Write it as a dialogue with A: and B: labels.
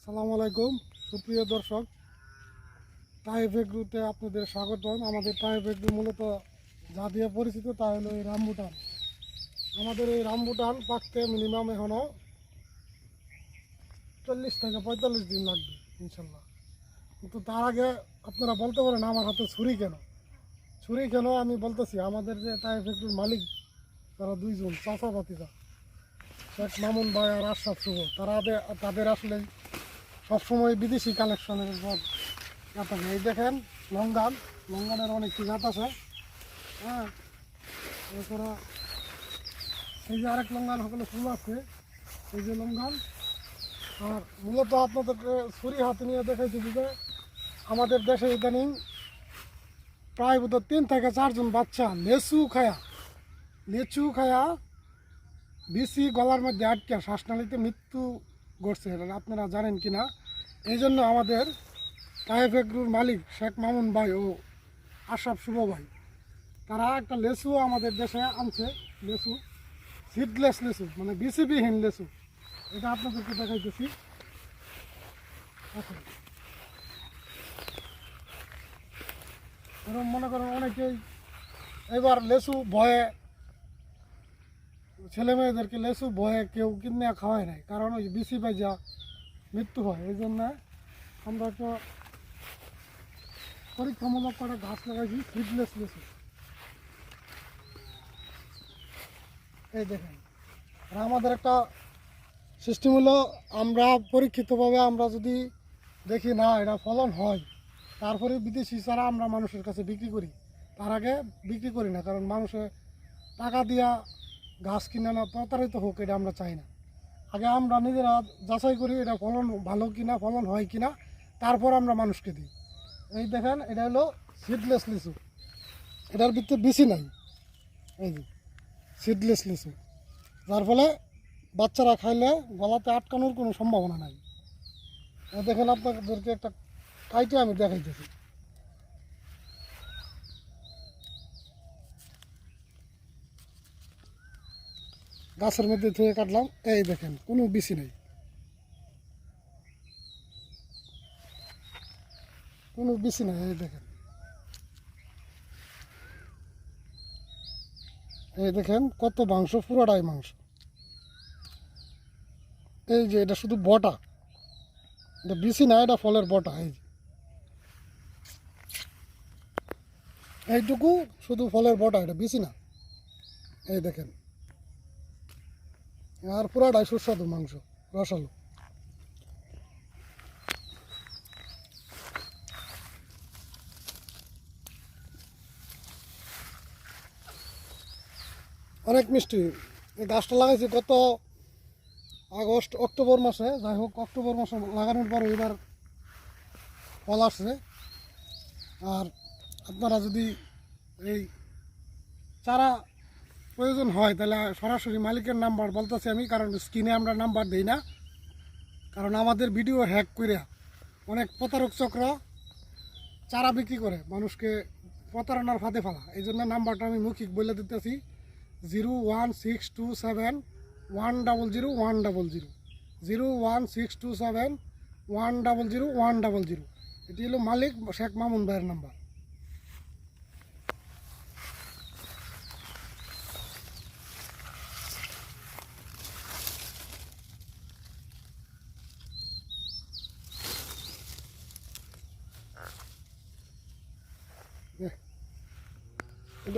A: আসসালামু আলাইকুম সুপ্রিয় দর্শক, টাইপ এগ্রোতে আপনাদের স্বাগতম। আমাদের টাইপ এগ্রো মূলত যা দিয়ে পরিচিত তা হলো এই রামবুটান। আমাদের এই রামবুটান পাকতে মিনিমাম এখনও 40 থেকে 45 দিন লাগবে ইনশাল্লাহ। কিন্তু তার আগে আপনারা বলতে পারেন আমার হাতে ছুরি কেন আমি বলতেছি, আমাদের যে টাইপ এগ্রোর মালিক তারা দুইজন চাচা ভাতিজা, শেখ মামুন ভাই আর আশরাফ শুভ, তাদের আসলে সবসময় বিদেশি কালেকশনের উপর থাকে। এই দেখেন লঙ্গানের অনেকটি জাত আছে। হ্যাঁ, এছাড়া এই যে আরেক লঙ্গান সকলে ফুল আছে, এই যে লঙ্গান। আর মূলত আপনাদেরকে ছুরি হাতে নিয়ে দেখাইছি যে আমাদের দেশে ইদানিং প্রায় বোধ 3 থেকে 4 জন বাচ্চা লিচু খায়া বিসি গলার মধ্যে আটকে শ্বাসনালীতে মৃত্যু ঘটছে। আপনারা জানেন কি না? এই জন্য আমাদের টাইপ এগ্রোর মালিক শেখ মামুন ভাই ও আশরাফ শুভ ভাই তারা একটা লেচু আমাদের দেশে আনছে। লেচু সিডলেস লেচু, মানে বিসিবিহীন লেচু। এটা আপনাদেরকে দেখাইতেছি। এরকম মনে করেন অনেকেই এবার লেচু ভয়ে, ছেলে মেয়েদেরকে লেচু ভয়ে কেউ কিনে খাওয়ায় নাই, কারণ ওই বিসি যা মৃত্যু হয়। এই জন্য আমরা একটা পরীক্ষামূলক করে গাছ লাগাইছি সিডলেস লেচু। এই দেখেন, আর আমাদের একটা সিস্টেম হলো, আমরা পরীক্ষিতভাবে আমরা যদি দেখি না এটা ফলন হয়, তারপরে বিদেশি ছাড়া আমরা মানুষের কাছে বিক্রি করি। তার আগে বিক্রি করি না, কারণ মানুষে টাকা দিয়া গাছ কিনে না প্রতারিত হোক, এটা আমরা চাই না। আগে আমরা নিজেরা যাচাই করি এটা ফলন ভালো কিনা, ফলন হয় কিনা, তারপর আমরা মানুষকে দিই। এই দেখেন, এটা হলো সিডলেস লিচু, এটার ভিতরে বেশি নাই। এই যে সিডলেস লিচু, যার ফলে বাচ্চারা খাইলে গলাতে আটকানোর কোনো সম্ভাবনা নাই। দেখেন, আপনাদেরকে একটা কাইটে আমি দেখাইতেছি। গাছের মধ্যে থেকে কাটলাম, এই দেখেন কোনো বিচি নেই, কোনো বিচি নেই। এই দেখেন কত মাংস, পুরোটাই মাংস। এই যে এটা শুধু বটা, এটা বিচি না, এটা ফলের বটা। এইটুকু শুধু ফলের বটা, এটা বিচি না। এই দেখেন, আর পুরাটাই সুস্বাদু মাংস, রসালো। অনেক মিষ্টি। এই গাছটা লাগাইছি গত অক্টোবর মাসে, যাই হোক অক্টোবর মাসে লাগানোর পরে এবার ফল আসছে। আর আপনারা যদি এই চারা প্রয়োজন হয় তাহলে সরাসরি মালিকের নাম্বার বলতেছি আমি, কারণ স্ক্রিনে আমরা নাম্বার দিই না, কারণ আমাদের ভিডিও হ্যাক করে অনেক প্রতারক চক্র চারা বিক্রি করে মানুষকে প্রতারণার ফাঁদে ফেলা। এই জন্য নাম্বারটা আমি মৌখিক বলে দিতেছি, 01627 100 100, 01627 100 100। এটি হলো মালিক শেখ মামুন ভাইয়ের নাম্বার।